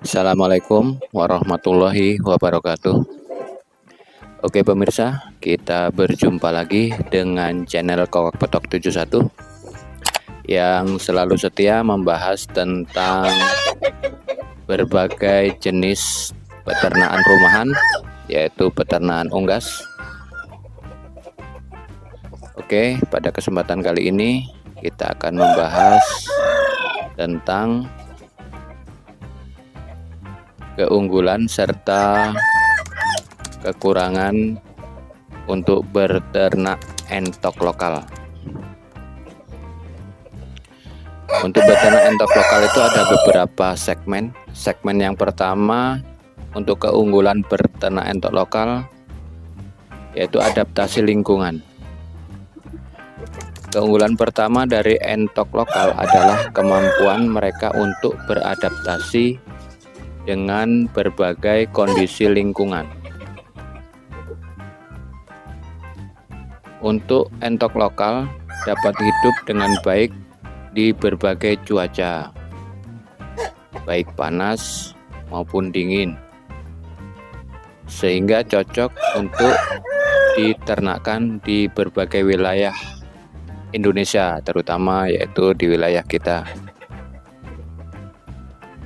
Assalamualaikum warahmatullahi wabarakatuh. Oke pemirsa, kita berjumpa lagi dengan channel Kokak Petok 71 yang selalu setia membahas tentang berbagai jenis peternakan rumahan, yaitu peternakan unggas. Oke, pada kesempatan kali ini kita akan membahas tentang keunggulan serta kekurangan untuk beternak entok lokal. Untuk beternak entok lokal itu ada beberapa segmen. Segmen yang pertama untuk keunggulan beternak entok lokal yaitu adaptasi lingkungan. Keunggulan pertama dari entok lokal adalah kemampuan mereka untuk beradaptasi dengan berbagai kondisi lingkungan. Untuk entok lokal dapat hidup dengan baik di berbagai cuaca, baik panas maupun dingin, sehingga cocok untuk diternakkan di berbagai wilayah Indonesia, terutama yaitu di wilayah kita.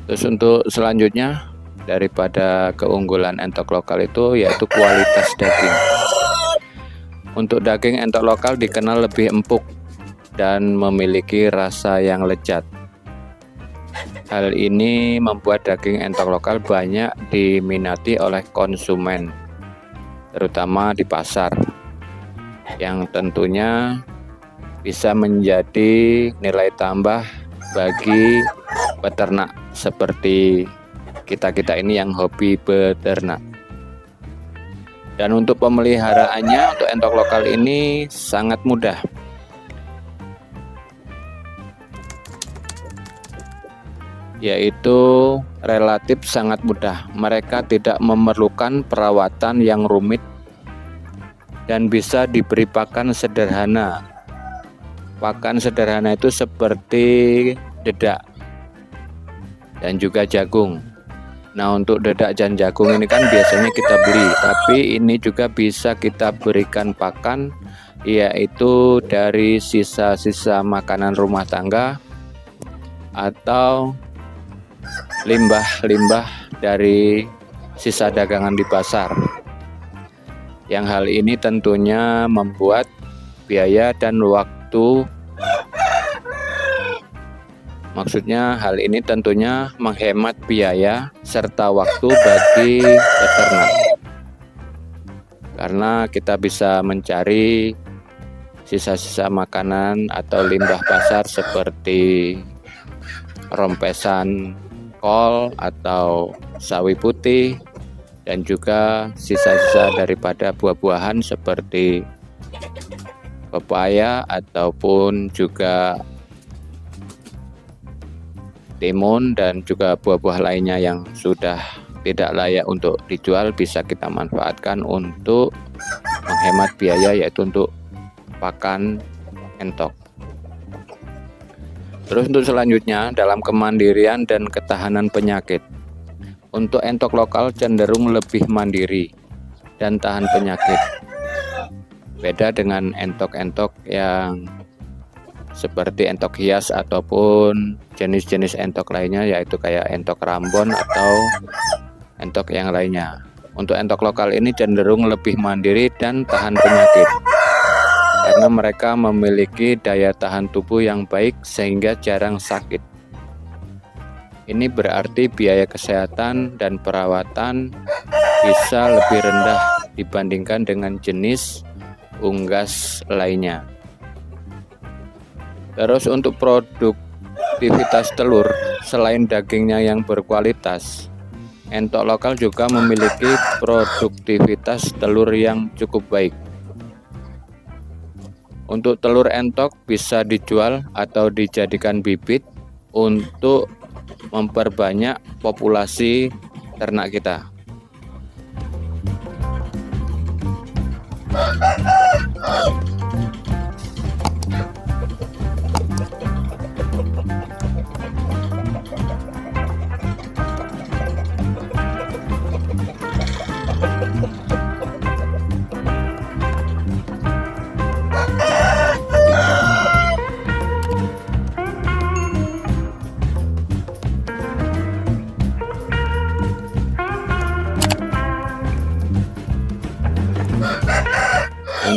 Terus untuk selanjutnya daripada keunggulan entok lokal itu yaitu kualitas daging. Untuk daging entok lokal dikenal lebih empuk dan memiliki rasa yang lezat. Hal ini membuat daging entok lokal banyak diminati oleh konsumen, terutama di pasar, yang tentunya bisa menjadi nilai tambah bagi peternak seperti kita ini yang hobi beternak. Dan untuk pemeliharaannya untuk entok lokal ini sangat mudah. Yaitu relatif sangat mudah. Mereka tidak memerlukan perawatan yang rumit dan bisa diberi pakan sederhana. Pakan sederhana itu seperti dedak dan juga jagung. Nah, untuk dedak dan jagung ini kan biasanya kita beli, tapi ini juga bisa kita berikan pakan, yaitu dari sisa-sisa makanan rumah tangga atau limbah-limbah dari sisa dagangan di pasar. Yang hal ini tentunya membuat biaya dan waktu. Maksudnya hal ini tentunya menghemat biaya serta waktu bagi peternak, karena kita bisa mencari sisa-sisa makanan atau limbah pasar seperti rompesan kol atau sawi putih, dan juga sisa-sisa daripada buah-buahan seperti pepaya ataupun juga timun, dan juga buah-buah lainnya yang sudah tidak layak untuk dijual bisa kita manfaatkan untuk menghemat biaya, yaitu untuk pakan entok. Terus untuk selanjutnya dalam kemandirian dan ketahanan penyakit. Untuk entok lokal cenderung lebih mandiri dan tahan penyakit. Beda dengan entok-entok yang seperti entok hias ataupun jenis-jenis entok lainnya, yaitu kayak entok rambon atau entok yang lainnya. Untuk entok lokal ini cenderung lebih mandiri dan tahan penyakit karena mereka memiliki daya tahan tubuh yang baik sehingga jarang sakit. Ini berarti biaya kesehatan dan perawatan bisa lebih rendah dibandingkan dengan jenis unggas lainnya. Terus untuk produktivitas telur, selain dagingnya yang berkualitas, entok lokal juga memiliki produktivitas telur yang cukup baik. Untuk telur entok bisa dijual atau dijadikan bibit untuk memperbanyak populasi ternak kita.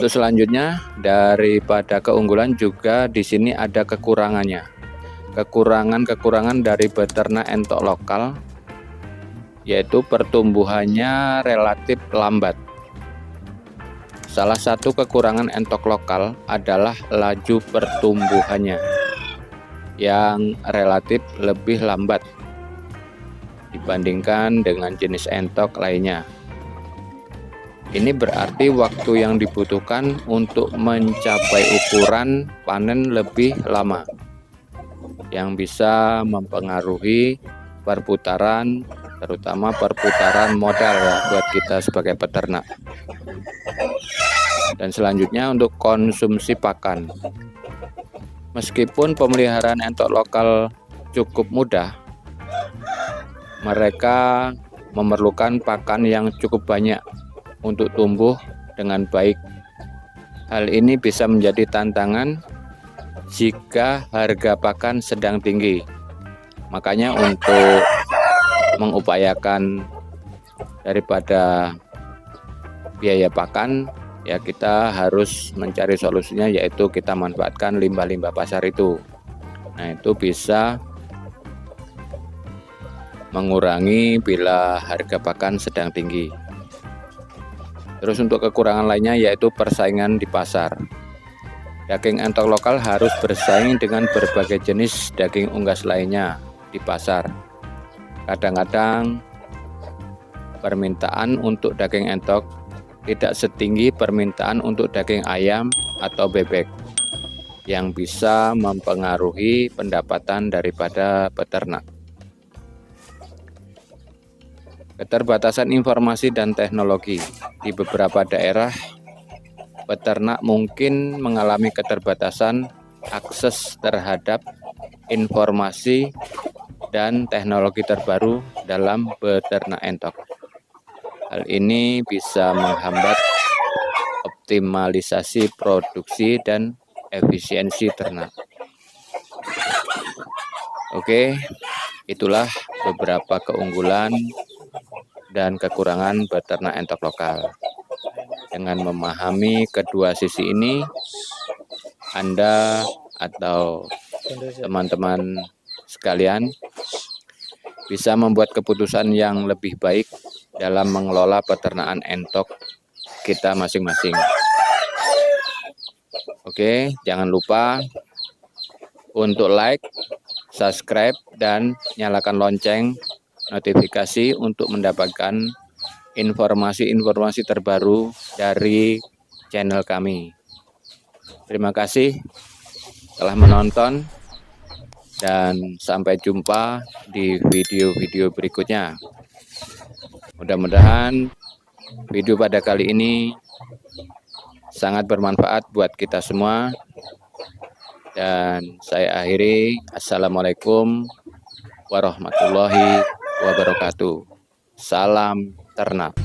Untuk selanjutnya, daripada keunggulan juga di sini ada kekurangannya. Kekurangan dari beternak entok lokal yaitu pertumbuhannya relatif lambat. Salah satu kekurangan entok lokal adalah laju pertumbuhannya yang relatif lebih lambat dibandingkan dengan jenis entok lainnya. Ini berarti waktu yang dibutuhkan untuk mencapai ukuran panen lebih lama, yang bisa mempengaruhi perputaran, terutama perputaran modal ya buat kita sebagai peternak. Dan selanjutnya untuk konsumsi pakan. Meskipun pemeliharaan entok lokal cukup mudah, mereka memerlukan pakan yang cukup banyak untuk tumbuh dengan baik. Hal ini bisa menjadi tantangan jika harga pakan sedang tinggi. Makanya untuk mengupayakan daripada biaya pakan, ya kita harus mencari solusinya, yaitu kita manfaatkan limbah-limbah pasar itu. Nah, itu bisa mengurangi bila harga pakan sedang tinggi. Terus untuk kekurangan lainnya yaitu persaingan di pasar. Daging entok lokal harus bersaing dengan berbagai jenis daging unggas lainnya di pasar. Kadang-kadang permintaan untuk daging entok tidak setinggi permintaan untuk daging ayam atau bebek, yang bisa mempengaruhi pendapatan daripada peternak. Keterbatasan informasi dan teknologi. Di beberapa daerah, peternak mungkin mengalami keterbatasan akses terhadap informasi dan teknologi terbaru dalam beternak entok. Hal ini bisa menghambat optimalisasi produksi dan efisiensi ternak. Oke, itulah beberapa keunggulan dan kekurangan beternak entok lokal. Dengan memahami kedua sisi ini, Anda atau teman-teman sekalian bisa membuat keputusan yang lebih baik dalam mengelola peternakan entok kita masing-masing. Oke, jangan lupa untuk like, subscribe, dan nyalakan lonceng notifikasi untuk mendapatkan informasi-informasi terbaru dari channel kami. Terima kasih telah menonton dan sampai jumpa di video-video berikutnya. Mudah-mudahan video pada kali ini sangat bermanfaat buat kita semua. Dan saya akhiri, Assalamualaikum warahmatullahi wabarakatuh. Salam ternak.